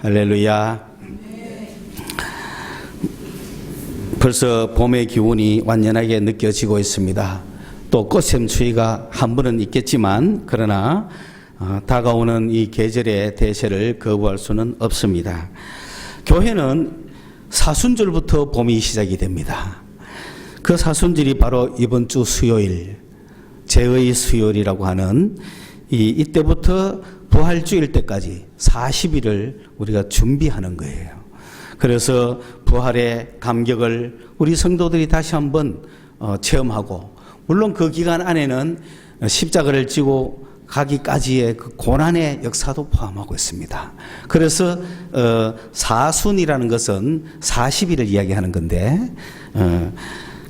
할렐루야. 벌써 봄의 기운이 완연하게 느껴지고 있습니다. 또 꽃샘추위가 한 번은 있겠지만 그러나 다가오는 이 계절의 대세를 거부할 수는 없습니다. 교회는 사순절부터 봄이 시작이 됩니다. 그 사순절이 바로 이번 주 수요일, 제의 수요일이라고 하는 이때부터 부활주일 때까지 40일을 우리가 준비하는 거예요. 그래서 부활의 감격을 우리 성도들이 다시 한번 체험하고, 물론 그 기간 안에는 십자가를 지고 가기까지의 그 고난의 역사도 포함하고 있습니다. 그래서 사순이라는 것은 40일을 이야기하는 건데,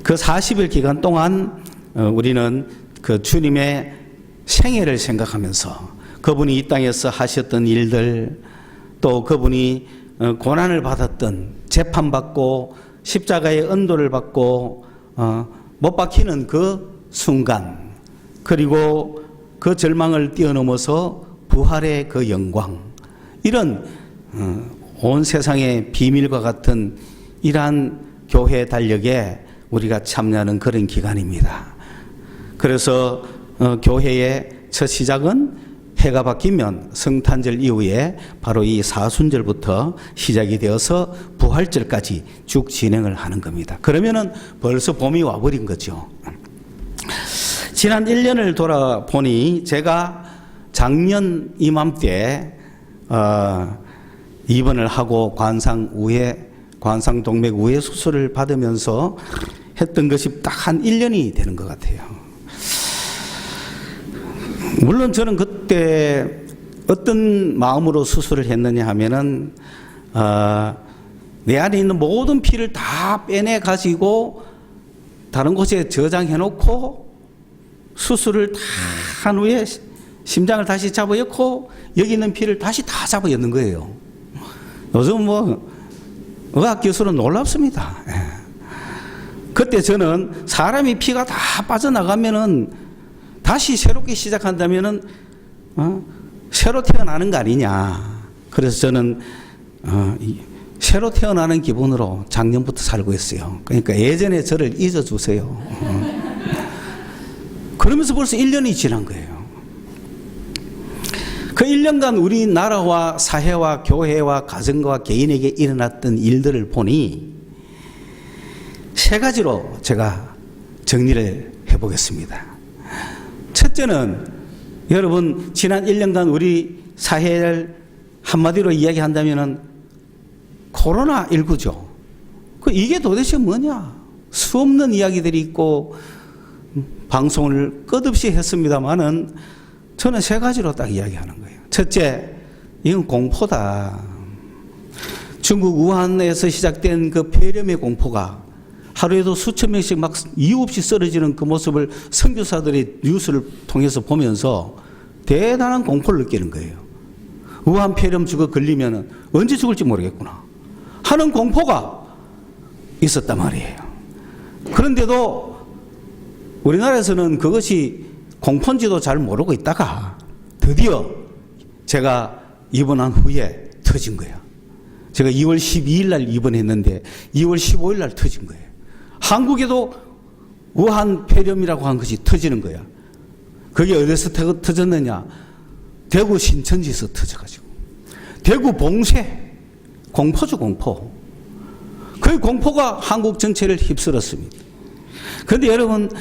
그 40일 기간 동안 우리는 그 주님의 생애를 생각하면서 그분이 이 땅에서 하셨던 일들, 또 그분이 고난을 받았던, 재판받고 십자가의 언도를 받고 못 박히는 그 순간, 그리고 그 절망을 뛰어넘어서 부활의 그 영광, 이런 온 세상의 비밀과 같은 이러한 교회 달력에 우리가 참여하는 그런 기간입니다. 그래서 교회의 첫 시작은 해가 바뀌면 성탄절 이후에 바로 이 사순절부터 시작이 되어서 부활절까지 쭉 진행을 하는 겁니다. 그러면은 벌써 봄이 와버린 거죠. 지난 1년을 돌아보니 제가 작년 이맘때 입원을 하고 관상동맥 우회 수술을 받으면서 했던 것이 딱 한 1년이 되는 것 같아요. 물론 저는 그때 어떤 마음으로 수술을 했느냐 하면은 내 안에 있는 모든 피를 다 빼내 가지고 다른 곳에 저장해 놓고 수술을 다 한 후에 심장을 다시 잡아 엮고 여기 있는 피를 다시 다 잡아 엮는 거예요. 요즘 뭐 의학 기술은 놀랍습니다. 그때 저는 사람이 피가 다 빠져나가면은 다시 새롭게 시작한다면은 새로 태어나는 거 아니냐. 그래서 저는 새로 태어나는 기분으로 작년부터 살고 있어요. 그러니까 예전에 저를 잊어주세요. 그러면서 벌써 1년이 지난 거예요. 그 1년간 우리나라와 사회와 교회와 가정과 개인에게 일어났던 일들을 보니 세 가지로 제가 정리를 해보겠습니다. 첫째는, 여러분, 지난 1년간 우리 사회를 한마디로 이야기한다면 코로나19죠. 이게 도대체 뭐냐? 수없는 이야기들이 있고 방송을 끝없이 했습니다마는 저는 세 가지로 딱 이야기하는 거예요. 첫째, 이건 공포다. 중국 우한에서 시작된 그 폐렴의 공포가 하루에도 수천 명씩 막 이유 없이 쓰러지는 그 모습을 선교사들이 뉴스를 통해서 보면서 대단한 공포를 느끼는 거예요. 우한 폐렴 주거 걸리면 언제 죽을지 모르겠구나 하는 공포가 있었단 말이에요. 그런데도 우리나라에서는 그것이 공포인지도 잘 모르고 있다가 드디어 제가 입원한 후에 터진 거예요. 제가 2월 12일 날 입원했는데 2월 15일 날 터진 거예요. 한국에도 우한 폐렴이라고 한 것이 터지는 거야. 그게 어디서 터졌느냐? 대구 신천지에서 터져가지고. 대구 봉쇄. 공포죠, 공포. 그 공포가 한국 전체를 휩쓸었습니다. 그런데 여러분,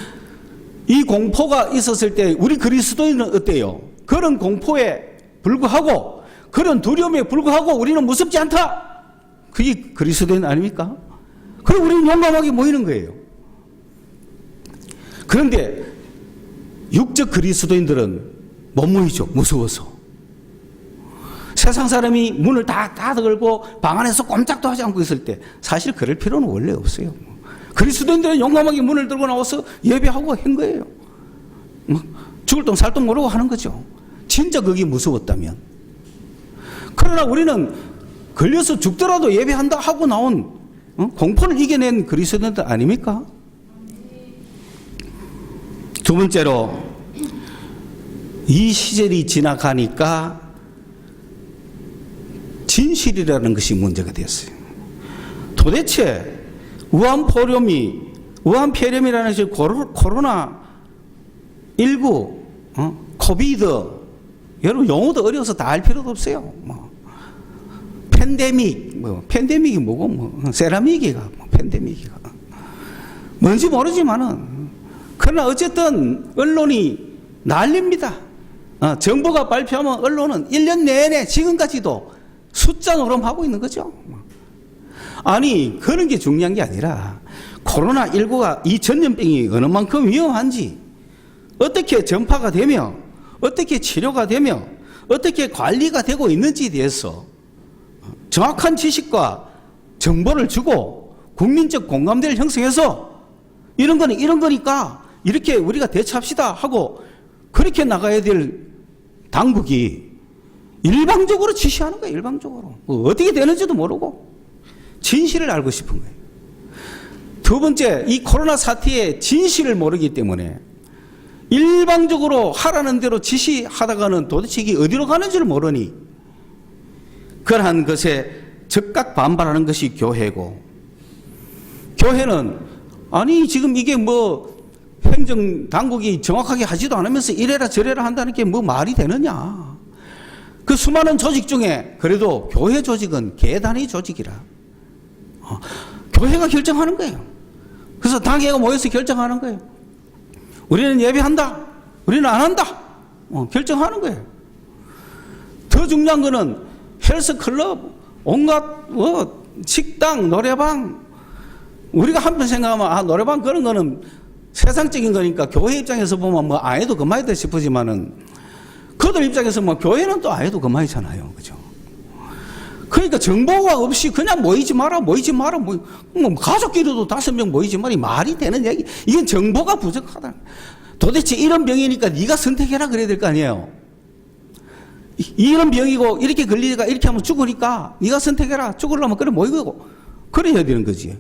이 공포가 있었을 때 우리 그리스도인은 어때요? 그런 공포에 불구하고, 그런 두려움에 불구하고 우리는 무섭지 않다. 그게 그리스도인 아닙니까? 그럼 우리는 용감하게 모이는 거예요. 그런데 육적 그리스도인들은 못 모이죠. 무서워서. 세상 사람이 문을 다 걸고 방 안에서 꼼짝도 하지 않고 있을 때 사실 그럴 필요는 원래 없어요. 그리스도인들은 용감하게 문을 들고 나와서 예배하고 한 거예요. 죽을 똥 살 똥 모르고 하는 거죠. 진짜 그게 무서웠다면. 그러나 우리는 걸려서 죽더라도 예배한다 하고 나온 공포를 이겨낸 그리스도인들 아닙니까? 두 번째로, 이 시절이 지나가니까 진실이라는 것이 문제가 됐어요. 도대체 우한폐렴이라는 것이 코로나19, 코비드, 여러분 용어도 어려워서 다 알 필요도 없어요. 팬데믹이 뭐고, 세라믹이가, 팬데믹이가. 뭔지 모르지만은, 그러나 어쨌든 언론이 난립니다. 정부가 발표하면 언론은 1년 내내 지금까지도 숫자 노름하고 있는 거죠. 아니, 그런 게 중요한 게 아니라, 코로나19가 이 전염병이 어느 만큼 위험한지, 어떻게 전파가 되며, 어떻게 치료가 되며, 어떻게 관리가 되고 있는지에 대해서 정확한 지식과 정보를 주고 국민적 공감대를 형성해서 이런 거는 이런 거니까 이렇게 우리가 대처합시다 하고 그렇게 나가야 될 당국이 일방적으로 지시하는 거예요. 일방적으로. 어떻게 되는지도 모르고 진실을 알고 싶은 거예요. 두 번째, 이 코로나 사태의 진실을 모르기 때문에 일방적으로 하라는 대로 지시하다가는 도대체 이게 어디로 가는지를 모르니 그러한 것에 즉각 반발하는 것이 교회고, 교회는 아니 지금 이게 행정당국이 정확하게 하지도 않으면서 이래라 저래라 한다는 게 말이 되느냐. 그 수많은 조직 중에 그래도 교회 조직은 계단의 조직이라 교회가 결정하는 거예요. 그래서 당회가 모여서 결정하는 거예요. 우리는 예배한다, 우리는 안 한다, 결정하는 거예요. 더 중요한 거는 헬스클럽, 온갖 식당, 노래방, 우리가 한편 생각하면 노래방 그런 거는 세상적인 거니까 교회 입장에서 보면 안 해도 그만이다 싶으지만은 그들 입장에서 교회는 또 안 해도 그만이잖아요. 그죠? 그러니까 정보가 없이 그냥 모이지 마라. 가족끼리도 5명 모이지 마라. 말이 되는 얘기. 이건 정보가 부족하다. 도대체 이런 병이니까 네가 선택해라 그래야 될 거 아니에요. 이런 병이고 이렇게 걸리니까 이렇게 하면 죽으니까 네가 선택해라. 죽으려면 그래 모이고 그래야 되는 거지.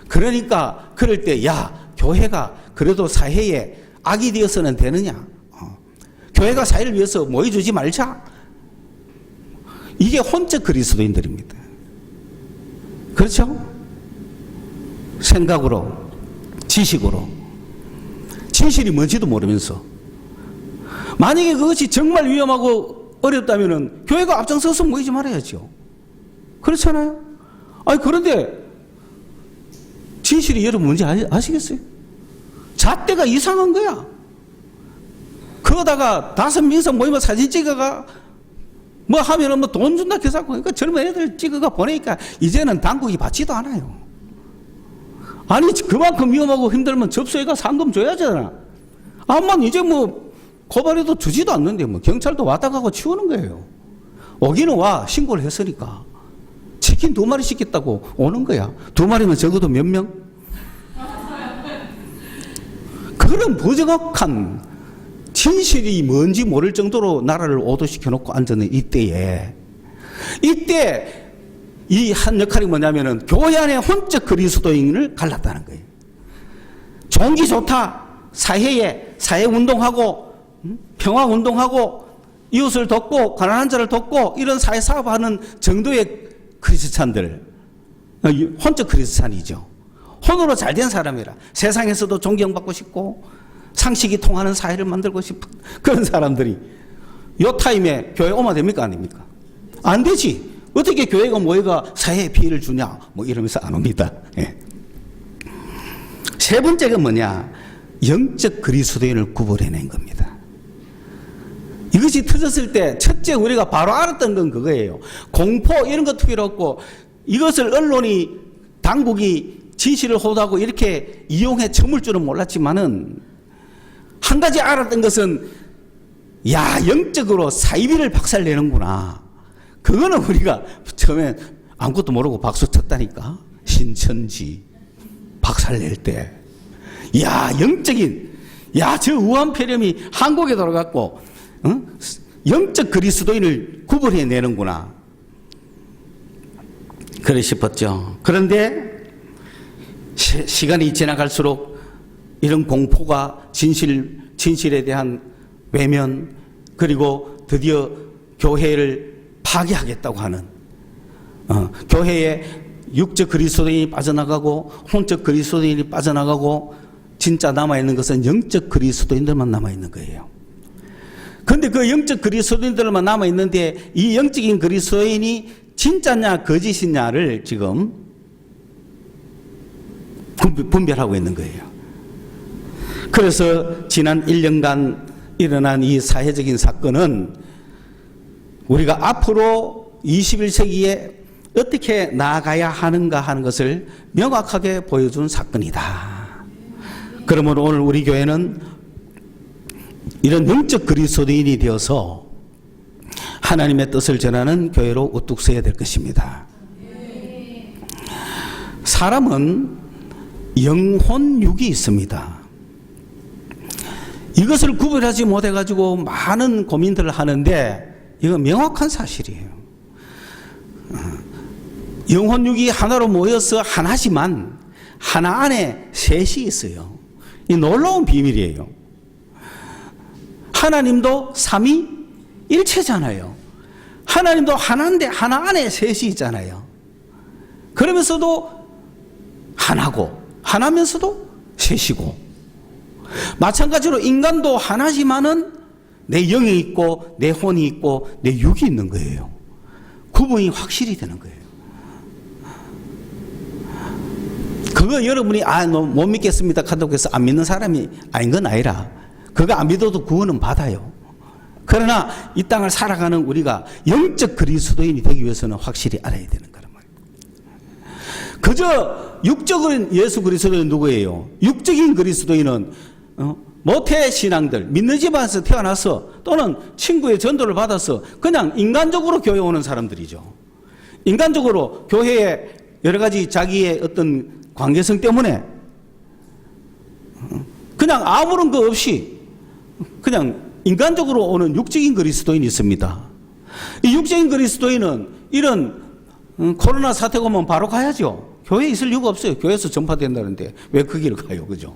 그러니까 그럴 때 교회가 그래도 사회에 악이 되어서는 되느냐. 교회가 사회를 위해서 모여주지 말자. 이게 혼적 그리스도인들입니다. 그렇죠? 생각으로, 지식으로, 진실이 뭔지도 모르면서. 만약에 그것이 정말 위험하고 어렵다면 교회가 앞장서서 모이지 말아야죠. 그렇잖아요? 그런데 진실이 여러분 뭔지 아시겠어요? 잣대가 이상한 거야. 그러다가 5명이서 모이면 사진 찍어가 하면은 돈 준다 해서 그러니까 젊은 애들 찍어가 보내니까 이제는 당국이 받지도 않아요. 아니 그만큼 위험하고 힘들면 접수해가 상금 줘야잖아. 이제 고발해도 주지도 않는데 경찰도 왔다 가고 치우는 거예요. 오기는 와, 신고를 했으니까. 치킨 2마리 시켰다고 오는 거야. 2마리면 적어도 몇 명? 그런 부정확한 진실이 뭔지 모를 정도로 나라를 오도시켜 놓고 앉는 이때 이 한 역할이 뭐냐면은 교회 안에 혼적 그리스도인을 갈랐다는 거예요. 좋은 게 좋다. 사회 운동하고 평화 운동하고 이웃을 돕고 가난한 자를 돕고 이런 사회 사업하는 정도의 크리스찬들, 혼적 크리스찬이죠. 혼으로 잘된 사람이라 세상에서도 존경받고 싶고 상식이 통하는 사회를 만들고 싶은 그런 사람들이 요 타임에 교회 오면 됩니까? 아닙니까? 안 되지. 어떻게 교회가 모여가 사회에 피해를 주냐 이러면서 안 옵니다. 세 번째가 뭐냐? 영적 그리스도인을 구분해낸 겁니다. 이것이 터졌을 때 첫째 우리가 바로 알았던 건 그거예요. 공포 이런 것도 필요 없고 이것을 언론이 당국이 진실을 호도하고 이렇게 이용해 처물 줄은 몰랐지만은 한 가지 알았던 것은 영적으로 사이비를 박살내는구나. 그거는 우리가 처음에 아무것도 모르고 박수 쳤다니까. 신천지 박살낼 때 영적인 저 우한폐렴이 한국에 돌아갔고 영적 그리스도인을 구분해내는구나. 그래 싶었죠. 그런데 시간이 지나갈수록 이런 공포가 진실에 대한 외면 그리고 드디어 교회를 파괴하겠다고 하는 교회에 육적 그리스도인이 빠져나가고 혼적 그리스도인이 빠져나가고 진짜 남아있는 것은 영적 그리스도인들만 남아있는 거예요. 그런데 그 영적 그리스도인들만 남아있는데 이 영적인 그리스도인이 진짜냐 거짓이냐를 지금 분별하고 있는 거예요. 그래서 지난 1년간 일어난 이 사회적인 사건은 우리가 앞으로 21세기에 어떻게 나아가야 하는가 하는 것을 명확하게 보여준 사건이다. 그러므로 오늘 우리 교회는 이런 영적 그리스도인이 되어서 하나님의 뜻을 전하는 교회로 우뚝 서야 될 것입니다. 사람은 영혼육이 있습니다. 이것을 구별하지 못해가지고 많은 고민들을 하는데 이건 명확한 사실이에요. 영혼육이 하나로 모여서 하나지만 하나 안에 셋이 있어요. 이 놀라운 비밀이에요. 하나님도 삼위일체잖아요. 하나님도 하나인데 하나 안에 셋이 있잖아요. 그러면서도 하나고 하나면서도 셋이고, 마찬가지로 인간도 하나지만은 내 영이 있고 내 혼이 있고 내 육이 있는 거예요. 구분이 확실히 되는 거예요. 그거 여러분이 너 못 믿겠습니다 한다고 해서 안 믿는 사람이 아닌 건 아니라, 그거 안 믿어도 구원은 받아요. 그러나 이 땅을 살아가는 우리가 영적 그리스도인이 되기 위해서는 확실히 알아야 되는 거란 말이에요. 그저 육적인 예수 그리스도인은 누구예요? 육적인 그리스도인은 모태 신앙들, 믿는 집안에서 태어나서 또는 친구의 전도를 받아서 그냥 인간적으로 교회 오는 사람들이죠. 인간적으로 교회에 여러 가지 자기의 어떤 관계성 때문에 그냥 아무런 거 없이 그냥 인간적으로 오는 육적인 그리스도인이 있습니다. 이 육적인 그리스도인은 이런 코로나 사태가 오면 바로 가야죠. 교회에 있을 이유가 없어요. 교회에서 전파된다는데 왜 그 길을 가요? 그죠?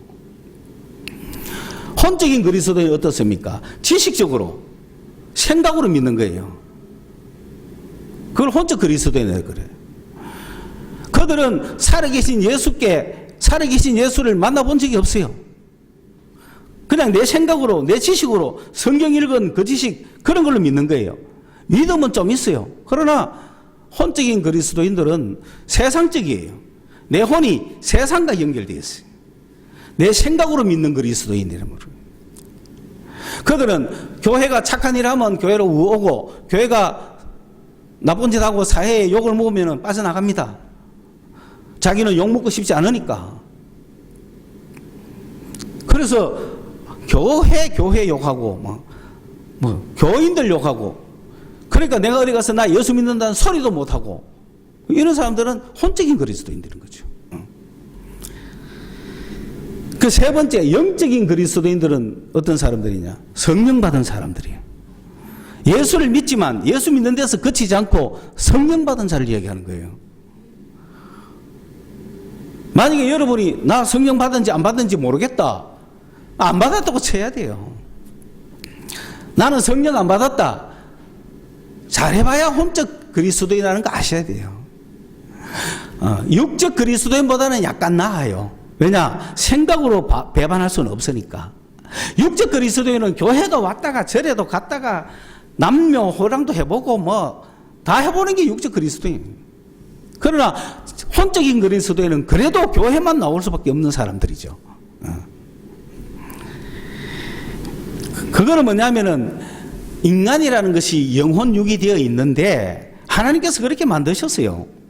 혼적인 그리스도인이 어떻습니까? 지식적으로, 생각으로 믿는 거예요. 그걸 혼적 그리스도인이라고 그래요. 그들은 살아계신 예수를 만나본 적이 없어요. 그냥 내 생각으로, 내 지식으로 성경 읽은 그 지식, 그런 걸로 믿는 거예요. 믿음은 좀 있어요. 그러나 혼적인 그리스도인들은 세상적이에요. 내 혼이 세상과 연결되어 있어요. 내 생각으로 믿는 그리스도인이라는 거예요. 그들은 교회가 착한 일 하면 교회로 오고, 교회가 나쁜 짓 하고 사회에 욕을 먹으면 빠져나갑니다. 자기는 욕 먹고 싶지 않으니까. 그래서 교회 욕하고, 교인들 욕하고, 그러니까 내가 어디 가서 나 예수 믿는다는 소리도 못하고, 이런 사람들은 혼적인 그리스도인들인 거죠. 그 세 번째, 영적인 그리스도인들은 어떤 사람들이냐? 성령 받은 사람들이에요. 예수를 믿지만 예수 믿는 데서 그치지 않고 성령 받은 자를 이야기하는 거예요. 만약에 여러분이 나 성령 받은지 안 받은지 모르겠다, 안 받았다고 쳐야 돼요. 나는 성령 안 받았다, 잘해봐야 혼적 그리스도인이라는 거 아셔야 돼요. 육적 그리스도인보다는 약간 나아요. 왜냐? 생각으로 배반할 수는 없으니까. 육적 그리스도인은 교회도 왔다가 절에도 갔다가 남녀 호랑도 해보고 다 해보는 게 육적 그리스도인. 그러나 혼적인 그리스도인은 그래도 교회만 나올 수밖에 없는 사람들이죠. 그거는 뭐냐면은 인간이라는 것이 영혼육이 되어 있는데 하나님께서 그렇게 만드셨어요.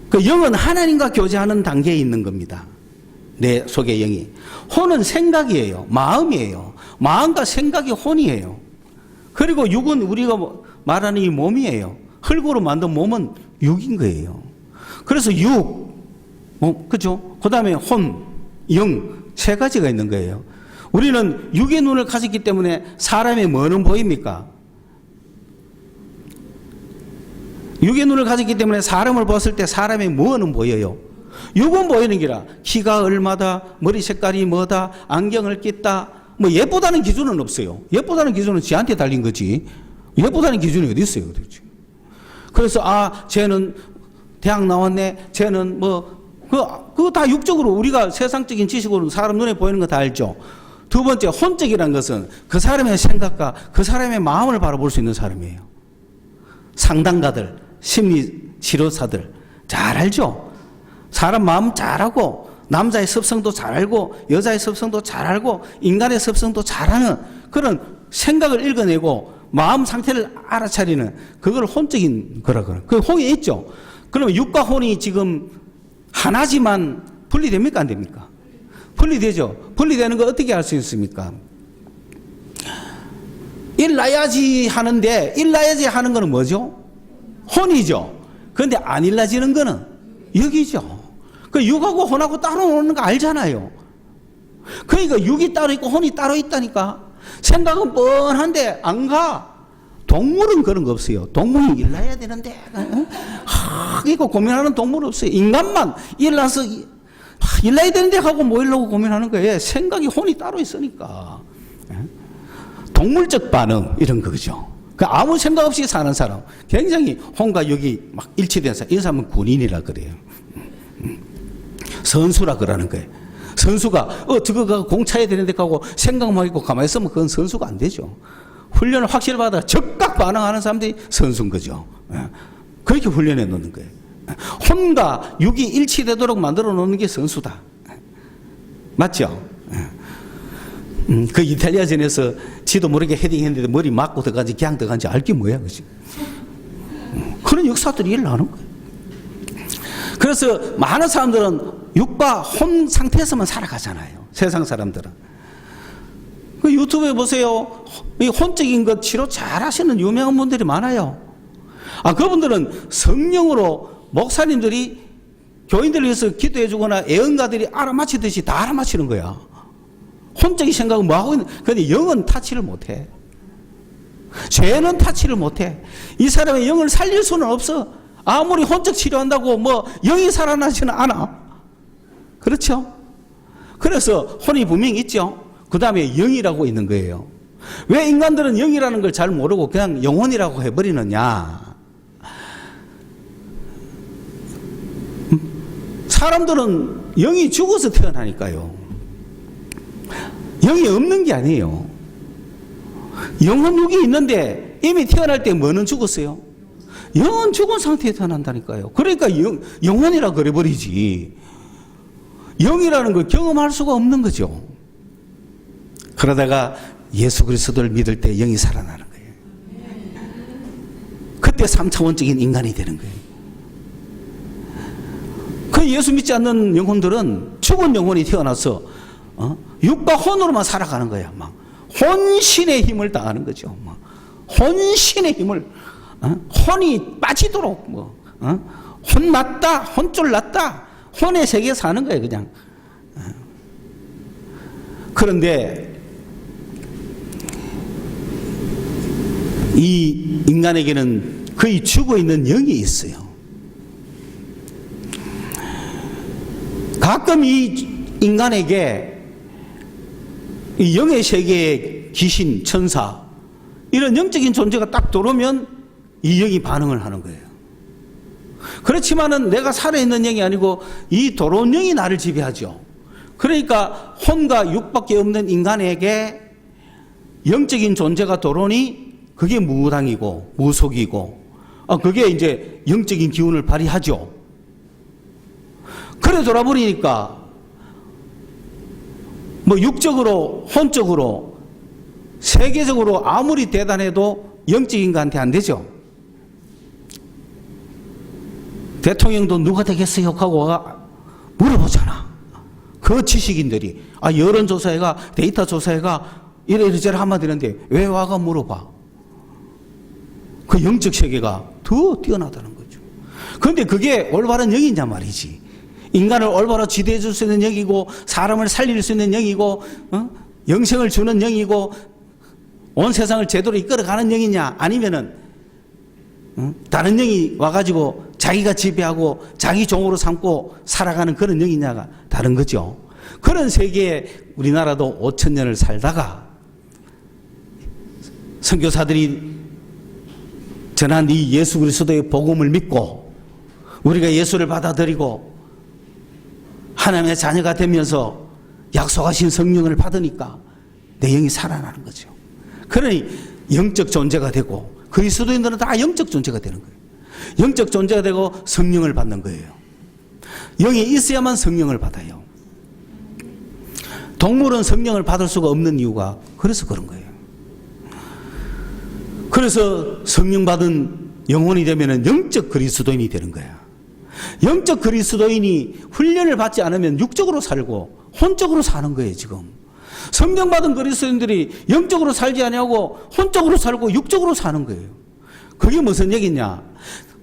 그 영은 하나님과 교제하는 단계에 있는 겁니다. 내 속의 영이. 혼은 생각이에요. 마음이에요. 마음과 생각이 혼이에요. 그리고 육은 우리가 말하는 이 몸이에요. 흙으로 만든 몸은 육인 거예요. 그래서 육, 그죠? 그 다음에 혼, 영, 세 가지가 있는 거예요. 우리는 육의 눈을 가졌기 때문에 사람의 뭐는 보입니까? 육의 눈을 가졌기 때문에 사람을 봤을 때 사람의 뭐는 보여요? 육은 보이는 기라. 키가 얼마다, 머리 색깔이 뭐다, 안경을 꼈다, 예쁘다는 기준은 없어요. 예쁘다는 기준은 지한테 달린 거지. 예쁘다는 기준이 어디 있어요, 도대체. 그래서 쟤는 대학 나왔네, 쟤는 그거 다 육적으로 우리가 세상적인 지식으로 사람 눈에 보이는 거 다 알죠. 두 번째, 혼적이라는 것은 그 사람의 생각과 그 사람의 마음을 바라볼 수 있는 사람이에요. 상담가들, 심리 치료사들 잘 알죠. 사람 마음 잘 알고, 남자의 습성도 잘 알고, 여자의 습성도 잘 알고, 인간의 습성도 잘 아는 그런 생각을 읽어내고 마음 상태를 알아차리는 그걸 혼적인 거라 그래요. 그 혼이 있죠. 그러면 육과 혼이 지금 하나지만 분리됩니까? 안 됩니까? 분리되죠. 분리되는 거 어떻게 알 수 있습니까? 일나야지 하는데, 일나야지 하는 거는 뭐죠? 혼이죠. 그런데 안 일나지는 거는 육이죠. 그 육하고 혼하고 따로 노는 거 알잖아요. 그러니까 육이 따로 있고 혼이 따로 있다니까. 생각은 뻔한데 안 가. 동물은 그런 거 없어요. 동물이 일나야 되는데 이거 고민하는 동물 없어요. 인간만 일나서 일나야 되는데 하고 뭐 이러고 고민하는 거예요. 생각이 혼이 따로 있으니까. 동물적 반응 이런 거죠. 아무 생각 없이 사는 사람, 굉장히 혼과 육이 막 일치된 사람, 이 사람은 군인이라 그래요. 선수라 그러는 거예요. 선수가 저거가 공 차야 되는데 하고 생각만 있고 가만히 있으면 그건 선수가 안 되죠. 훈련을 확실히 받아 적극 반응하는 사람들이 선수인 거죠. 그렇게 훈련해 놓는 거예요. 혼과 육이 일치되도록 만들어 놓는 게 선수다. 맞죠? 그 이탈리아전에서 지도 모르게 헤딩했는데 머리 맞고 들어간지 그냥 들어간지 알게 뭐야, 그지? 그런 역사들이 일어나는 거예요. 그래서 많은 사람들은 육과 혼 상태에서만 살아가잖아요. 세상 사람들은. 그 유튜브에 보세요. 이 혼적인 것 치료 잘 하시는 유명한 분들이 많아요. 그분들은 성령으로 목사님들이 교인들을 위해서 기도해 주거나 애언가들이 알아맞히듯이 다 알아맞히는 거야. 혼적인 생각은 뭐 하고 있는, 근데 영은 타치를 못 해. 죄는 타치를 못 해. 이 사람의 영을 살릴 수는 없어. 아무리 혼적 치료한다고 영이 살아나지는 않아. 그렇죠? 그래서 혼이 분명히 있죠. 그 다음에 영이라고 있는 거예요. 왜 인간들은 영이라는 걸 잘 모르고 그냥 영혼이라고 해버리느냐. 사람들은 영이 죽어서 태어나니까요. 영이 없는 게 아니에요. 영혼육이 있는데 이미 태어날 때 뭐는 죽었어요? 영은 죽은 상태에 태어난다니까요. 그러니까 영혼이라 그래버리지. 영이라는 걸 경험할 수가 없는 거죠. 그러다가 예수 그리스도를 믿을 때 영이 살아나는 거예요. 그때 3차원적인 인간이 되는 거예요. 그 예수 믿지 않는 영혼들은 죽은 영혼이 태어나서 육과 혼으로만 살아가는 거야. 막 혼신의 힘을 당하는 거죠. 막 혼신의 힘을 혼이 빠지도록 혼 났다, 혼줄 났다, 혼의 세계에 사는 거예요, 그냥. 그런데 이 인간에게는 거의 죽어 있는 영이 있어요. 가끔 이 인간에게 이 영의 세계의 귀신, 천사 이런 영적인 존재가 딱 들어오면 이 영이 반응을 하는 거예요. 그렇지만은 내가 살아있는 영이 아니고 이 더러운 영이 나를 지배하죠. 그러니까 혼과 육밖에 없는 인간에게 영적인 존재가 들어오니 그게 무당이고 무속이고 그게 이제 영적인 기운을 발휘하죠. 그래 돌아버리니까 육적으로 혼적으로 세계적으로 아무리 대단해도 영적 인간한테 안 되죠. 대통령도 누가 되겠어요? 하고 물어보잖아. 그 지식인들이 여론조사회가 데이터조사회가 이래저래 하면 되는데 왜 와가 물어봐? 그 영적 세계가 더 뛰어나다는 거죠. 그런데 그게 올바른 영이냐 말이지. 인간을 올바로 지도해 줄 수 있는 영이고 사람을 살릴 수 있는 영이고 영생을 주는 영이고 온 세상을 제대로 이끌어가는 영이냐 아니면은 다른 영이 와가지고 자기가 지배하고 자기 종으로 삼고 살아가는 그런 영이냐가 다른 거죠. 그런 세계에 우리나라도 5,000년을 살다가 선교사들이 전한 이 예수 그리스도의 복음을 믿고 우리가 예수를 받아들이고 하나님의 자녀가 되면서 약속하신 성령을 받으니까 내 영이 살아나는 거죠. 그러니 영적 존재가 되고 그리스도인들은 다 영적 존재가 되는 거예요. 영적 존재가 되고 성령을 받는 거예요. 영이 있어야만 성령을 받아요. 동물은 성령을 받을 수가 없는 이유가 그래서 그런 거예요. 그래서 성령 받은 영혼이 되면 영적 그리스도인이 되는 거야. 영적 그리스도인이 훈련을 받지 않으면 육적으로 살고 혼적으로 사는 거예요. 지금 성령 받은 그리스도인들이 영적으로 살지 아니하고 혼적으로 살고 육적으로 사는 거예요. 그게 무슨 얘기냐?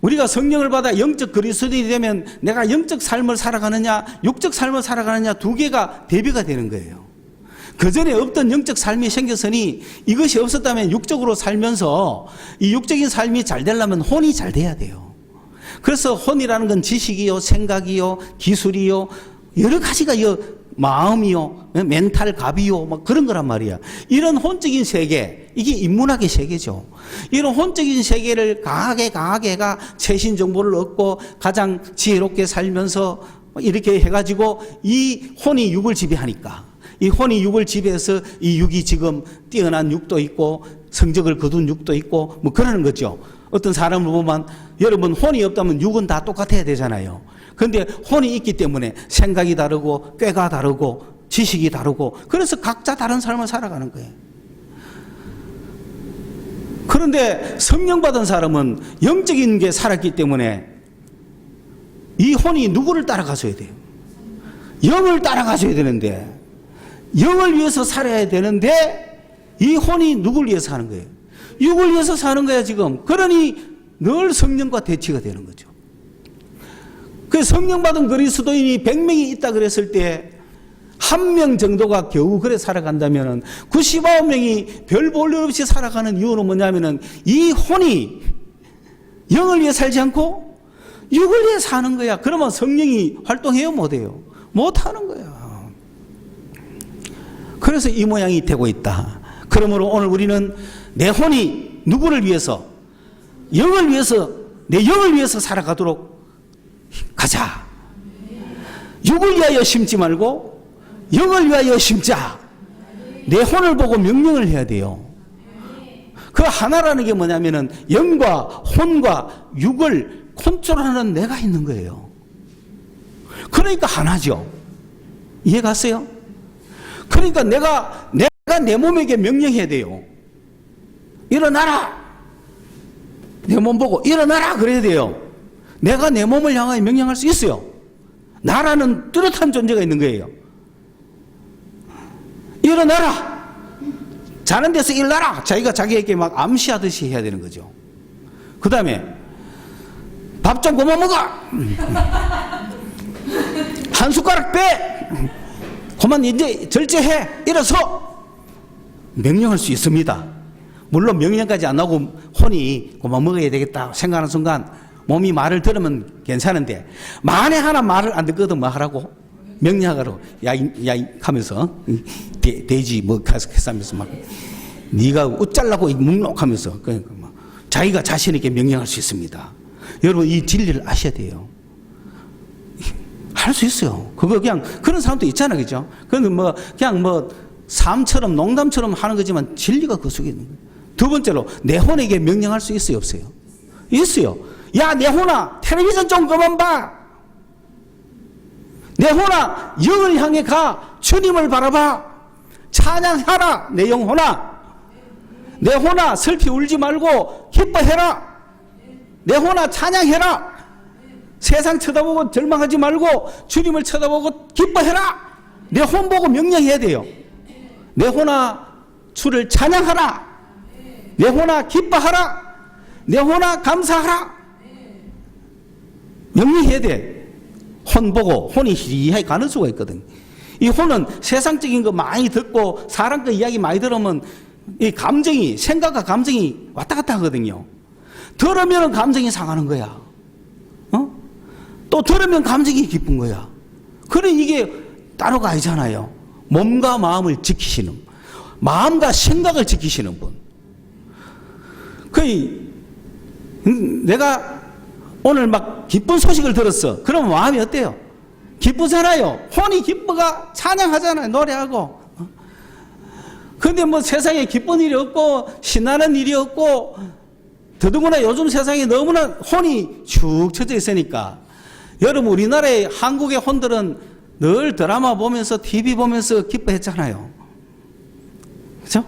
우리가 성령을 받아 영적 그리스도인이 되면 내가 영적 삶을 살아가느냐 육적 삶을 살아가느냐 두 개가 대비가 되는 거예요. 그전에 없던 영적 삶이 생겼으니 이것이 없었다면 육적으로 살면서 이 육적인 삶이 잘 되려면 혼이 잘 돼야 돼요. 그래서 혼이라는 건 지식이요, 생각이요, 기술이요, 여러 가지가 마음이요, 멘탈 갑이요, 막 그런 거란 말이야. 이런 혼적인 세계, 이게 인문학의 세계죠. 이런 혼적인 세계를 강하게가 최신 정보를 얻고 가장 지혜롭게 살면서 이렇게 해가지고 이 혼이 육을 지배하니까 이 혼이 육을 지배해서 이 육이 지금 뛰어난 육도 있고 성적을 거둔 육도 있고 뭐 그러는 거죠. 어떤 사람을 보면 여러분 혼이 없다면 육은 다 똑같아야 되잖아요. 그런데 혼이 있기 때문에 생각이 다르고 꾀가 다르고 지식이 다르고 그래서 각자 다른 삶을 살아가는 거예요. 그런데 성령 받은 사람은 영적인 게 살았기 때문에 이 혼이 누구를 따라가줘야 돼요? 영을 따라가줘야 되는데 영을 위해서 살아야 되는데 이 혼이 누굴 위해서 사는 거예요? 육을 위해서 사는 거야 지금. 그러니 늘 성령과 대치가 되는 거죠. 그 성령 받은 그리스도인이 100명이 있다 그랬을 때 한 명 정도가 겨우 그래 살아간다면 99명이 별 볼 일 없이 살아가는 이유는 뭐냐면은 이 혼이 영을 위해 살지 않고 육을 위해 사는 거야. 그러면 성령이 활동해요? 못해요? 못하는 거야. 그래서 이 모양이 되고 있다. 그러므로 오늘 우리는 내 혼이 누구를 위해서? 영을 위해서, 내 영을 위해서 살아가도록 가자. 육을 위하여 심지 말고 영을 위하여 심자. 내 혼을 보고 명령을 해야 돼요. 그 하나라는 게 뭐냐면은 영과 혼과 육을 컨트롤하는 내가 있는 거예요. 그러니까 하나죠. 이해 갔어요? 그러니까 내가 내 몸에게 명령해야 돼요. 일어나라. 내 몸 보고 일어나라 그래야 돼요. 내가 내 몸을 향하여 명령할 수 있어요. 나라는 뚜렷한 존재가 있는 거예요. 일어나라. 자는 데서 일어나라. 자기가 자기에게 막 암시하듯이 해야 되는 거죠. 그 다음에 밥 좀 그만 먹어. 한 숟가락 빼. 그만 이제 절제해. 일어서. 명령할 수 있습니다. 물론 명령까지 안 하고 혼이 그만 먹어야 되겠다 생각하는 순간 몸이 말을 들으면 괜찮은데 만에 하나 말을 안 듣거든 뭐 하라고? 명령하라고. 야이 하면서 돼지 뭐 하면서 막 네가 어쩌려고 묵묵하면서 그러니까 막 자기가 자신 있게 명령할 수 있습니다. 여러분 이 진리를 아셔야 돼요. 할 수 있어요. 그거 그냥 그런 사람도 있잖아요, 그죠? 그런데 뭐 그냥 뭐 삶처럼 농담처럼 하는 거지만 진리가 그 속에 있는 거예요. 두 번째로 내 혼에게 명령할 수 있어요, 없어요? 있어요. 야, 내 혼아, 텔레비전 좀 그만 봐. 내 혼아, 영을 향해 가. 주님을 바라봐. 찬양하라, 내 영혼아. 내 혼아, 슬피 울지 말고 기뻐해라. 내 혼아, 찬양해라. 세상 쳐다보고 절망하지 말고 주님을 쳐다보고 기뻐해라. 내 혼 보고 명령해야 돼요. 내 혼아, 주를 찬양하라. 내 혼아, 기뻐하라. 내 혼아, 감사하라. 명령해야 돼. 혼 보고 혼이 희리하게 가는 수가 있거든. 이 혼은 세상적인 거 많이 듣고 사람 거 이야기 많이 들으면 이 감정이, 생각과 감정이 왔다 갔다 하거든요. 들으면 감정이 상하는 거야. 또 들으면 감정이 기쁜 거야. 그래 이게 따로가 아니잖아요. 몸과 마음을 지키시는, 마음과 생각을 지키시는 분. 내가 오늘 막 기쁜 소식을 들었어. 그러면 마음이 어때요? 기쁘잖아요. 혼이 기뻐가 찬양하잖아요. 노래하고. 근데 뭐 세상에 기쁜 일이 없고 신나는 일이 없고 더더구나 요즘 세상에 너무나 혼이 축 처져 있으니까 여러분 우리나라의 한국의 혼들은 늘 드라마 보면서 TV 보면서 기뻐했잖아요. 그죠?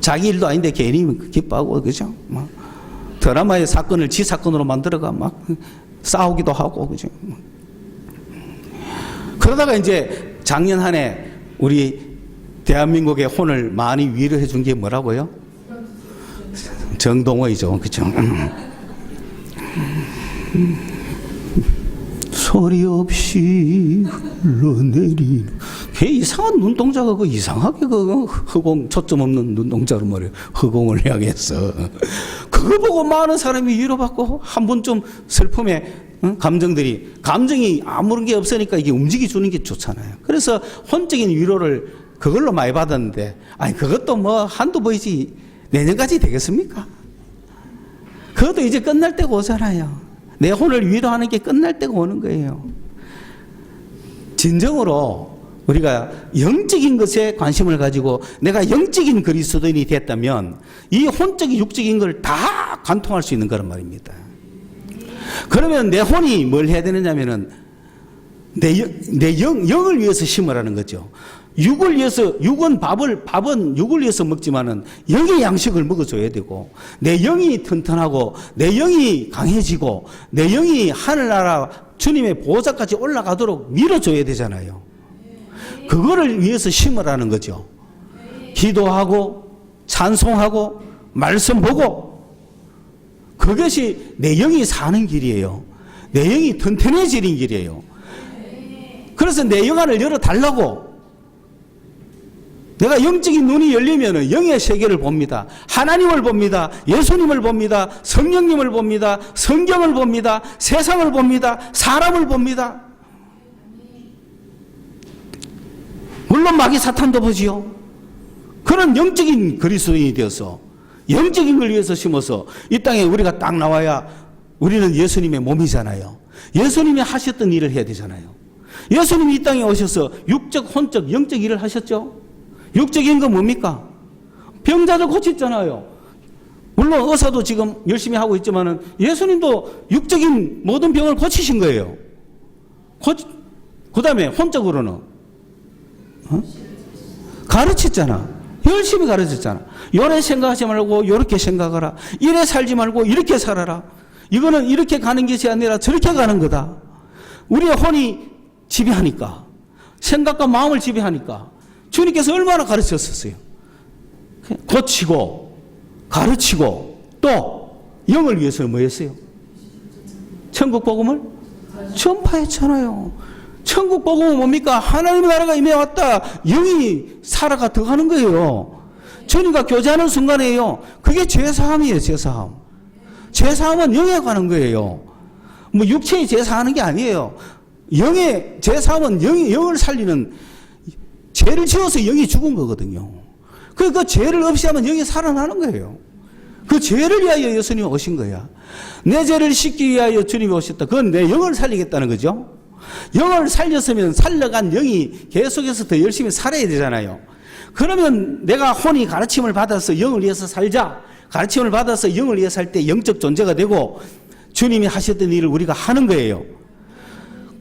자기 일도 아닌데 괜히 기뻐하고 그죠? 막 드라마의 사건을 지 사건으로 만들어가 막 싸우기도 하고 그죠? 그러다가 이제 작년 한 해 우리 대한민국의 혼을 많이 위로해 준 게 뭐라고요? 정동호이죠. 그죠? 소리 없이 흘러내리는 걔 이상한 눈동자가 그 이상하게 그 허공 초점 없는 눈동자로 말이에요. 허공을 향해서 그거 보고 많은 사람이 위로받고 한 번쯤 슬픔에 감정이 아무런 게 없으니까 이게 움직여 주는 게 좋잖아요. 그래서 혼적인 위로를 그걸로 많이 받았는데 아니 그것도 뭐 한두 번이지 내년까지 되겠습니까? 그것도 이제 끝날 때가 오잖아요. 내 혼을 위로하는 게 끝날 때가 오는 거예요. 진정으로 우리가 영적인 것에 관심을 가지고 내가 영적인 그리스도인이 됐다면 이 혼적인 육적인 걸 다 관통할 수 있는 거란 말입니다. 그러면 내 혼이 뭘 해야 되느냐면은 내 영을 위해서 심으라는 거죠. 육을 위해서, 밥은 육을 위해서 먹지만은 영의 양식을 먹어줘야 되고, 내 영이 튼튼하고, 내 영이 강해지고, 내 영이 하늘나라 주님의 보호자까지 올라가도록 밀어줘야 되잖아요. 그거를 위해서 심으라는 거죠. 기도하고, 찬송하고, 말씀 보고, 그것이 내 영이 사는 길이에요. 내 영이 튼튼해지는 길이에요. 그래서 내 영안을 열어달라고. 내가 영적인 눈이 열리면 영의 세계를 봅니다. 하나님을 봅니다. 예수님을 봅니다. 성령님을 봅니다. 성경을 봅니다. 세상을 봅니다. 사람을 봅니다. 물론 마귀 사탄도 보지요. 그런 영적인 그리스도인이 되어서 영적인 걸 위해서 심어서 이 땅에 우리가 딱 나와야 우리는 예수님의 몸이잖아요. 예수님이 하셨던 일을 해야 되잖아요. 예수님이 이 땅에 오셔서 육적, 혼적, 영적 일을 하셨죠. 육적인 건 뭡니까? 병자들 고쳤잖아요. 물론 의사도 지금 열심히 하고 있지만은 예수님도 육적인 모든 병을 고치신 거예요. 그 다음에 혼적으로는 가르쳤잖아. 열심히 가르쳤잖아. 요래 생각하지 말고 요렇게 생각하라. 이래 살지 말고 이렇게 살아라. 이거는 이렇게 가는 것이 아니라 저렇게 가는 거다. 우리의 혼이 지배하니까, 생각과 마음을 지배하니까 주님께서 얼마나 가르쳤었어요. 고치고 가르치고 또 영을 위해서 뭐 했어요? 천국 복음을 전파했잖아요. 천국 복음은 뭡니까? 하나님의 나라가 임해 왔다. 영이 살아가 들어가는 거예요. 주님과 교제하는 순간이에요. 그게 죄사함이에요. 죄사함. 죄사함은 영에 가는 거예요. 뭐 육체의 죄사하는 게 아니에요. 영의 죄사함은 영을 살리는, 죄를 지어서 영이 죽은 거거든요. 그 죄를 없이 하면 영이 살아나는 거예요. 그 죄를 위하여 예수님이 오신 거야. 내 죄를 씻기 위하여 주님이 오셨다. 그건 내 영을 살리겠다는 거죠. 영을 살렸으면 살려간 영이 계속해서 더 열심히 살아야 되잖아요. 그러면 내가 혼이 가르침을 받아서 영을 위해서 살자. 가르침을 받아서 영을 위해서 살 때 영적 존재가 되고 주님이 하셨던 일을 우리가 하는 거예요.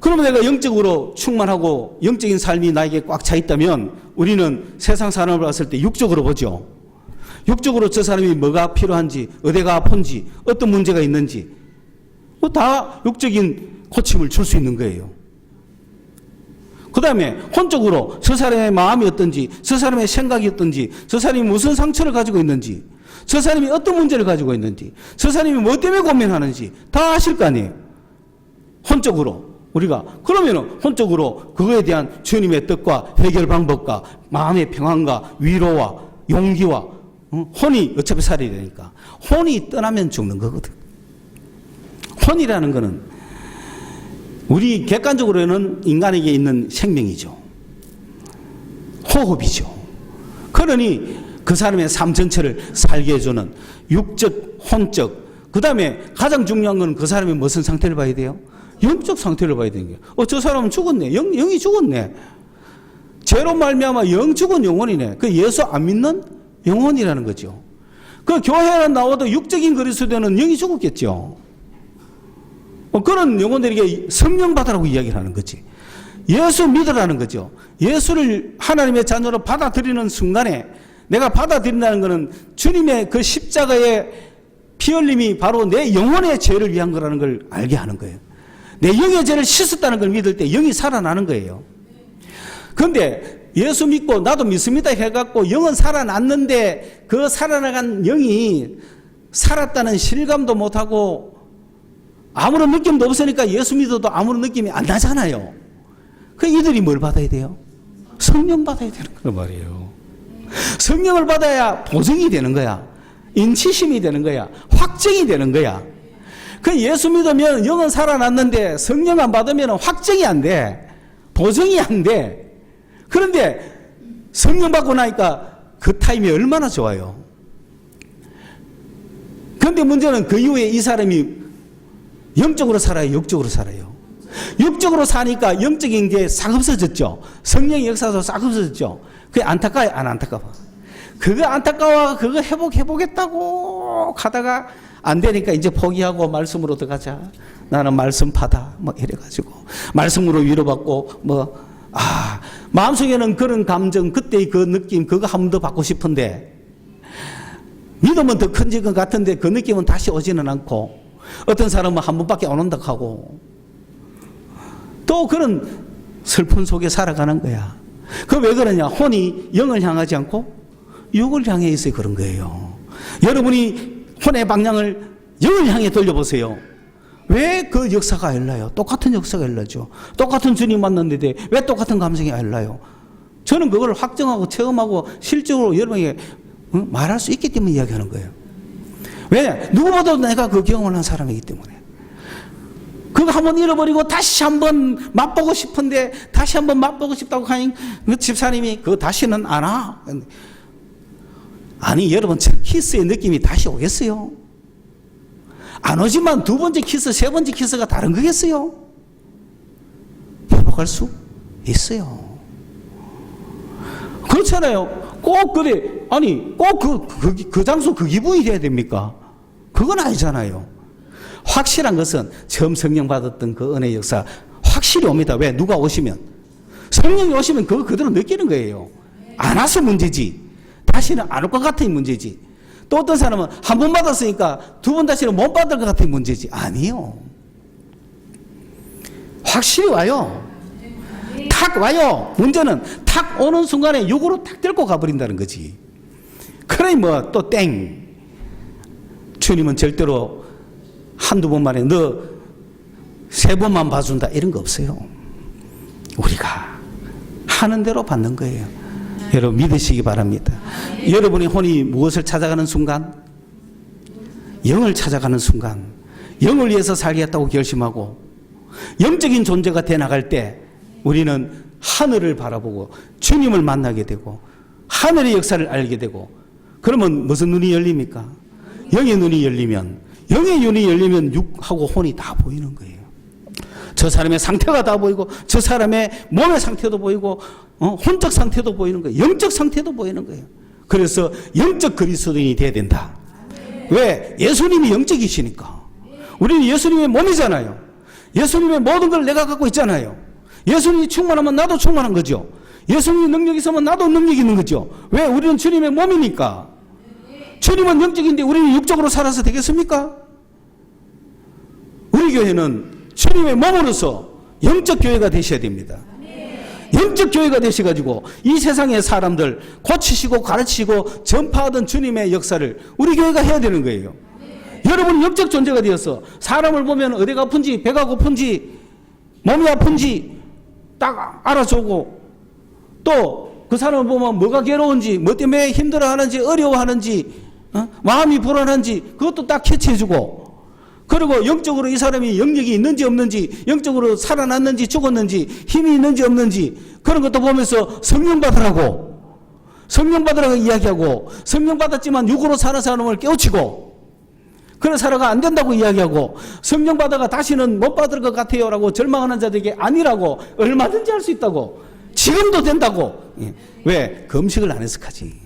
그러면 내가 영적으로 충만하고 영적인 삶이 나에게 꽉 차 있다면 우리는 세상 사람을 봤을 때 육적으로 보죠. 육적으로 저 사람이 뭐가 필요한지, 어디가 아픈지, 어떤 문제가 있는지 다 육적인 고침을 줄 수 있는 거예요. 그 다음에 혼적으로 저 사람의 마음이 어떤지, 저 사람의 생각이 어떤지, 저 사람이 무슨 상처를 가지고 있는지, 저 사람이 어떤 문제를 가지고 있는지, 저 사람이 뭐 때문에 고민하는지 다 아실 거 아니에요. 혼적으로 우리가 그러면은 혼적으로 그거에 대한 주님의 뜻과 해결 방법과 마음의 평안과 위로와 용기와 혼이 어차피 살아야 되니까 혼이 떠나면 죽는 거거든. 혼이라는 거는 우리 객관적으로는 인간에게 있는 생명이죠. 호흡이죠. 그러니 그 사람의 삶 전체를 살게 해주는 육적, 혼적, 그 다음에 가장 중요한 건 그 사람이 무슨 상태를 봐야 돼요? 영적 상태를 봐야 되는 거예요. 저 사람은 죽었네. 영이 죽었네. 죄로 말미암아 영 죽은 영혼이네. 그 예수 안 믿는 영혼이라는 거죠. 그 교회는 나와도 육적인 그리스도는 영이 죽었겠죠. 그런 영혼들에게 성령 받으라고 이야기를 하는 거지. 예수 믿으라는 거죠. 예수를 하나님의 자녀로 받아들이는 순간에 내가 받아들인다는 것은 주님의 그 십자가의 피 흘림이 바로 내 영혼의 죄를 위한 거라는 걸 알게 하는 거예요. 내 영의 죄를 씻었다는 걸 믿을 때 영이 살아나는 거예요. 그런데 예수 믿고 나도 믿습니다 해갖고 영은 살아났는데 그 살아나간 영이 살았다는 실감도 못하고 아무런 느낌도 없으니까 예수 믿어도 아무런 느낌이 안 나잖아요. 그 이들이 뭘 받아야 돼요? 성령 받아야 되는 거란 말이에요. 성령을 받아야 보증이 되는 거야. 인치심이 되는 거야. 확정이 되는 거야. 그 예수 믿으면 영은 살아났는데 성령 안 받으면 확정이 안 돼. 보증이 안 돼. 그런데 성령 받고 나니까 그 타임이 얼마나 좋아요. 그런데 문제는 그 이후에 이 사람이 영적으로 살아요? 육적으로 살아요? 육적으로 사니까 영적인 게 싹 없어졌죠. 성령의 역사도 싹 없어졌죠. 그게 안타까워요? 안 안타까워? 그거 안타까워. 그거 해보겠다고 가다가 안 되니까 이제 포기하고 말씀으로 들어가자. 나는 말씀 받아. 뭐 이래가지고 말씀으로 위로받고 마음속에는 그런 감정, 그때의 그 느낌, 그거 한 번 더 받고 싶은데 믿으면 더 큰지 것 같은데 그 느낌은 다시 오지는 않고 어떤 사람은 한 번밖에 안 온다 하고 또 그런 슬픔 속에 살아가는 거야. 그 왜 그러냐? 혼이 영을 향하지 않고 육을 향해 있어요. 그런 거예요. 여러분이 혼의 방향을 영을 향해 돌려보세요. 왜 그 역사가 일어나요? 똑같은 역사가 일어나죠. 똑같은 주님 만났는데 왜 똑같은 감정이 일어나요? 저는 그걸 확정하고 체험하고 실적으로 여러분에게 말할 수 있기 때문에 이야기하는 거예요. 왜냐? 누구보다도 내가 그 경험을 한 사람이기 때문에. 그거 한번 잃어버리고 다시 한번 맛보고 싶은데 다시 한번 맛보고 싶다고 하니 그 집사님이 그거 다시는 안 와. 아니 여러분 첫 키스의 느낌이 다시 오겠어요? 안 오지만 두 번째 키스, 세 번째 키스가 다른 거겠어요? 회복할 수 있어요. 그렇잖아요. 꼭 그래. 아니 꼭 그 장소 그 기분이 돼야 됩니까? 그건 아니잖아요. 확실한 것은 처음 성령 받았던 그 은혜 역사 확실히 옵니다. 왜? 누가 오시면 성령이 오시면 그거 그대로 느끼는 거예요. 안 와서 문제지. 다시는 안 올 것 같은 문제지. 또 어떤 사람은 한 번 받았으니까 두 번 다시는 못 받을 것 같은 문제지. 아니요. 확실히 와요. 탁 와요. 문제는 탁 오는 순간에 육으로 탁 들고 가버린다는 거지. 그러니 뭐 또 땡. 주님은 절대로 한두 번만에 너 세 번만 봐준다 이런 거 없어요. 우리가 하는 대로 받는 거예요. 여러분 믿으시기 바랍니다. 여러분의 혼이 무엇을 찾아가는 순간? 영을 찾아가는 순간 영을 위해서 살겠다고 결심하고 영적인 존재가 돼 나갈 때 우리는 하늘을 바라보고 주님을 만나게 되고 하늘의 역사를 알게 되고 그러면 무슨 눈이 열립니까? 영의 눈이 열리면 영의 눈이 열리면 육하고 혼이 다 보이는 거예요. 저 사람의 상태가 다 보이고 저 사람의 몸의 상태도 보이고 혼적 상태도 보이는 거예요. 영적 상태도 보이는 거예요. 그래서 영적 그리스도인이 돼야 된다. 왜? 예수님이 영적이시니까. 우리는 예수님의 몸이잖아요. 예수님의 모든 걸 내가 갖고 있잖아요. 예수님이 충만하면 나도 충만한 거죠. 예수님이 능력이 있으면 나도 능력이 있는 거죠. 왜? 우리는 주님의 몸이니까. 주님은 영적인데 우리는 육적으로 살아서 되겠습니까? 우리 교회는 주님의 몸으로서 영적 교회가 되셔야 됩니다. 영적 교회가 되셔가지고 이 세상의 사람들 고치시고 가르치시고 전파하던 주님의 역사를 우리 교회가 해야 되는 거예요. 여러분이 영적 존재가 되어서 사람을 보면 어디가 아픈지 배가 고픈지 몸이 아픈지 딱 알아주고 또 그 사람을 보면 뭐가 괴로운지 뭐 때문에 힘들어하는지 어려워하는지 마음이 불안한지 그것도 딱 캐치해주고 그리고 영적으로 이 사람이 영역이 있는지 없는지 영적으로 살아났는지 죽었는지 힘이 있는지 없는지 그런 것도 보면서 성령 받으라고 이야기하고 성령 받았지만 육으로 사는 사람을 깨우치고 그런 살아가 안 된다고 이야기하고 성령 받아가 다시는 못 받을 것 같아요라고 절망하는 자들에게 아니라고 얼마든지 할 수 있다고 지금도 된다고. 왜? 금식을 안 해서 하지.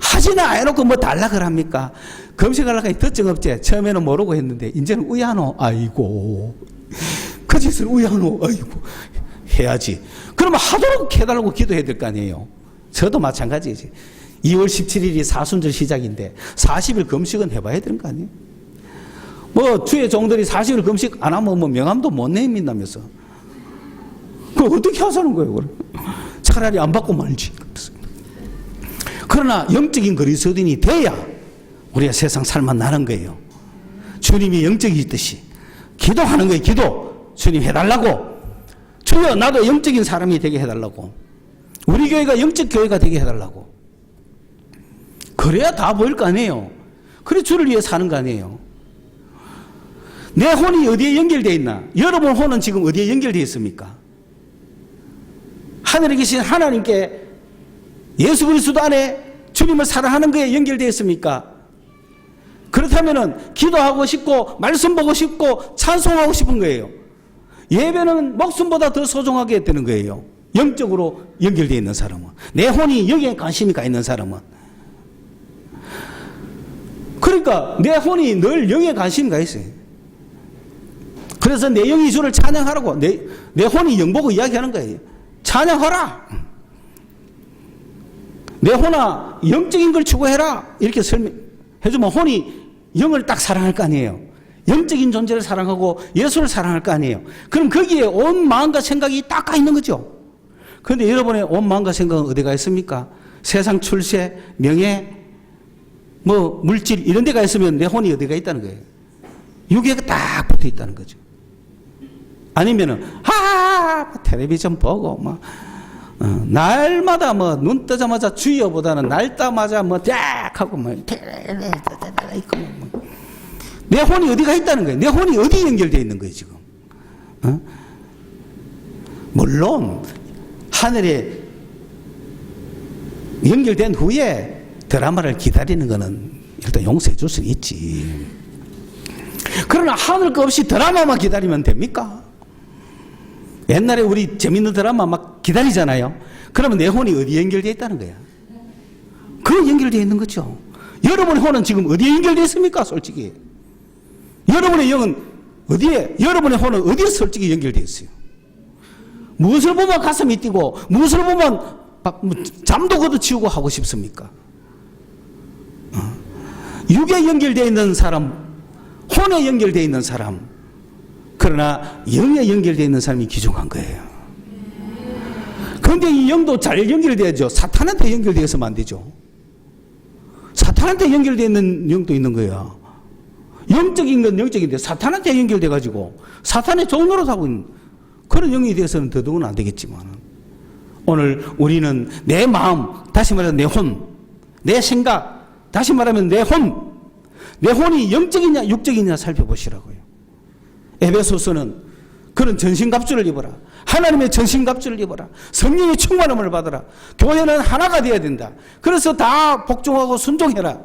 하지는 안 해놓고 뭐 달락을 합니까? 금식하려고 하니 더증 없지. 처음에는 모르고 했는데 이제는 의하노. 아이고 그 짓을 의하노. 아이고 해야지. 그러면 하도록 해달라고 기도해야 될 거 아니에요. 저도 마찬가지지. 2월 17일이 사순절 시작인데 40일 금식은 해봐야 되는 거 아니에요? 뭐 주의 종들이 40일 금식 안 하면 뭐 명함도 못 내민다면서. 그걸 어떻게 하자는 거예요? 그래? 차라리 안 받고 말지. 그러나 영적인 그리스도인이 돼야 우리가 세상 살만 나는 거예요. 주님이 영적이듯이 기도하는 거예요. 기도. 주님 해달라고. 주여 나도 영적인 사람이 되게 해달라고. 우리 교회가 영적 교회가 되게 해달라고. 그래야 다 보일 거 아니에요. 그래 주를 위해 사는 거 아니에요. 내 혼이 어디에 연결되어 있나? 여러분 혼은 지금 어디에 연결되어 있습니까? 하늘에 계신 하나님께 예수 그리스도 안에 주님을 사랑하는 거에 연결되어 있습니까? 그렇다면 기도하고 싶고 말씀 보고 싶고 찬송하고 싶은 거예요. 예배는 목숨보다 더 소중하게 되는 거예요. 영적으로 연결되어 있는 사람은. 내 혼이 여기에 관심이 가 있는 사람은. 그러니까 내 혼이 늘 영에 관심이 가 있어요. 그래서 내 영이 주를 찬양하라고. 내 혼이 영 보고 이야기하는 거예요. 찬양하라. 내 혼아 영적인 걸 추구해라. 이렇게 설명해주면 혼이 영을 딱 사랑할 거 아니에요. 영적인 존재를 사랑하고 예수를 사랑할 거 아니에요. 그럼 거기에 온 마음과 생각이 딱 가 있는 거죠. 그런데 여러분의 온 마음과 생각은 어디가 있습니까? 세상 출세, 명예, 뭐 물질 이런 데가 있으면 내 혼이 어디가 있다는 거예요. 육에가 딱 붙어 있다는 거죠. 아니면은 텔레비전 보고 뭐 날마다 뭐 눈 뜨자마자 주여보다는 날 뜨자마자 뭐 딱 하고 뭐 내 혼이 어디가 있다는 거예요. 내 혼이 어디 연결되어 있는 거예요 지금. 물론 하늘에 연결된 후에 드라마를 기다리는 거는 일단 용서해 줄 수는 있지. 그러나 하늘 거 없이 드라마만 기다리면 됩니까? 옛날에 우리 재밌는 드라마 막 기다리잖아요. 그러면 내 혼이 어디에 연결되어 있다는 거야? 그건 연결되어 있는 거죠. 여러분의 혼은 지금 어디에 연결되어 있습니까? 솔직히. 여러분의 영은 어디에, 여러분의 혼은 어디에 솔직히 연결되어 있어요? 무엇을 보면 가슴이 뛰고, 무엇을 보면 잠도 걷어치우고 하고 싶습니까? 육에 연결되어 있는 사람, 혼에 연결되어 있는 사람, 그러나 영에 연결되어 있는 사람이 귀중한 거예요. 그런데 이 영도 잘 연결돼야죠. 사탄한테 연결되어서는 안 되죠. 사탄한테 연결되어 있는 영도 있는 거예요. 영적인 건 영적인데 사탄한테 연결돼가지고 사탄의 좋은 노릇하고 있는 그런 영이 되어서는 더더욱은 안 되겠지만, 오늘 우리는 내 마음, 다시 말하면 내 혼, 내 생각, 다시 말하면 내 혼이 영적이냐 육적이냐 살펴보시라고요. 에베소서는 그런 전신갑주를 입어라. 하나님의 전신갑주를 입어라. 성령의 충만함을 받아라. 교회는 하나가 되어야 된다. 그래서 다 복종하고 순종해라.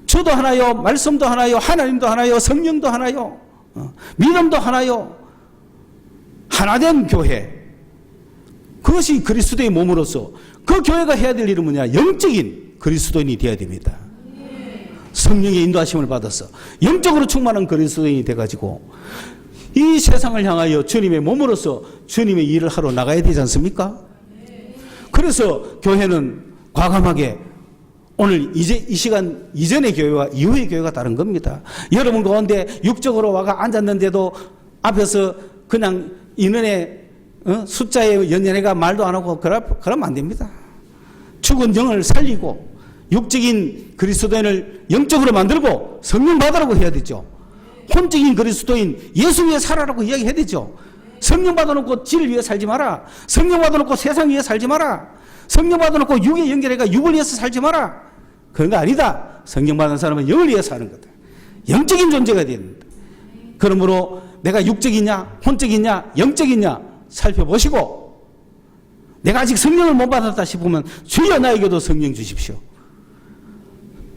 주도 하나요, 말씀도 하나요, 하나님도 하나요, 성령도 하나요, 믿음도 하나요. 하나된 교회. 그것이 그리스도의 몸으로서 그 교회가 해야 될 일은 뭐냐? 영적인 그리스도인이 되어야 됩니다. 성령의 인도하심을 받아서 영적으로 충만한 그리스도인이 돼가지고 이 세상을 향하여 주님의 몸으로서 주님의 일을 하러 나가야 되지 않습니까? 그래서 교회는 과감하게 오늘 이제 이 시간 이전의 교회와 이후의 교회가 다른 겁니다. 여러분 가운데 육적으로 와가 앉았는데도 앞에서 그냥 인원의 숫자에 연연해가 말도 안 하고 그러면 안 됩니다. 죽은 영을 살리고 육적인 그리스도인을 영적으로 만들고 성령 받으라고 해야 되죠. 혼적인 그리스도인 예수 위에 살아라고 이야기해야 되죠. 성령 받아놓고 지를 위해 살지 마라. 성령 받아놓고 세상 위에 살지 마라. 성령 받아놓고 육에 연결해가 육을 위해서 살지 마라. 그런 거 아니다. 성령 받은 사람은 영을 위해 사는 거다. 영적인 존재가 되야 된다. 그러므로 내가 육적이냐 혼적이냐 영적이냐 살펴보시고, 내가 아직 성령을 못 받았다 싶으면 주여 나에게도 성령 주십시오.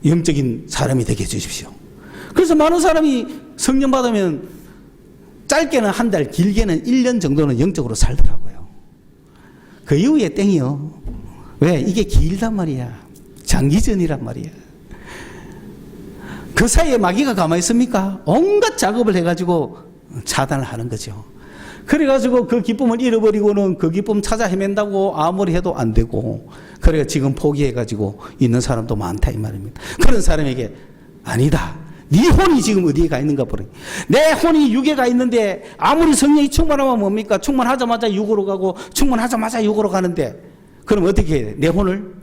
영적인 사람이 되게 해주십시오. 그래서 많은 사람이 성령 받으면 짧게는 한 달, 길게는 1년 정도는 영적으로 살더라고요. 그 이후에 땡이요. 왜? 이게 길단 말이야. 장기전이란 말이야. 그 사이에 마귀가 가만히 있습니까? 온갖 작업을 해가지고 차단을 하는 거죠. 그래가지고 그 기쁨을 잃어버리고는 그 기쁨 찾아 헤맨다고 아무리 해도 안 되고, 그래가 지금 포기해가지고 있는 사람도 많다 이 말입니다. 그런 사람에게 아니다. 네 혼이 지금 어디에 가 있는가 보래. 내 혼이 육에 가 있는데 아무리 성령이 충만하면 뭡니까? 충만하자마자 육으로 가고 충만하자마자 육으로 가는데, 그럼 어떻게 해야 돼? 내 혼을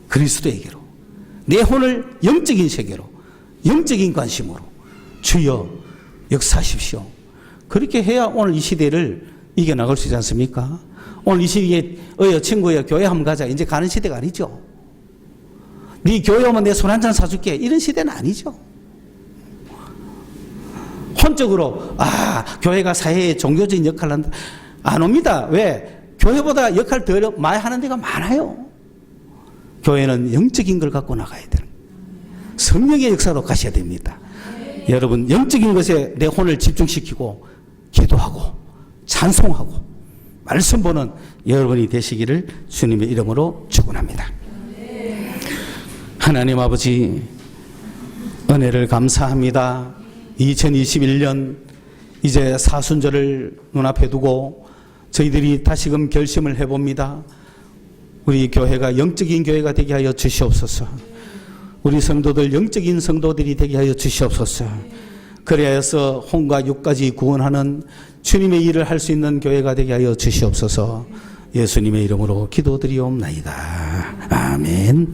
그리스도에게로, 내 혼을 영적인 세계로, 영적인 관심으로 주여 역사하십시오. 그렇게 해야 오늘 이 시대를 이겨나갈 수 있지 않습니까? 오늘 이 시대에 친구야 교회 한번 가자. 이제 가는 시대가 아니죠. 네 교회 오면 내 손 한 잔 사줄게. 이런 시대는 아니죠. 혼적으로 교회가 사회에 종교적인 역할을 한다. 안 옵니다. 왜? 교회보다 역할 더 많이 하는 데가 많아요. 교회는 영적인 걸 갖고 나가야 돼요. 성령의 역사로 가셔야 됩니다. 여러분, 영적인 것에 내 혼을 집중시키고 기도하고 찬송하고 말씀 보는 여러분이 되시기를 주님의 이름으로 축원합니다. 하나님 아버지, 은혜를 감사합니다. 2021년 이제 사순절을 눈앞에 두고 저희들이 다시금 결심을 해봅니다. 우리 교회가 영적인 교회가 되게 하여 주시옵소서. 우리 성도들 영적인 성도들이 되게 하여 주시옵소서. 그래서 혼과 육까지 구원하는 주님의 일을 할 수 있는 교회가 되게 하여 주시옵소서. 예수님의 이름으로 기도드리옵나이다. 아멘.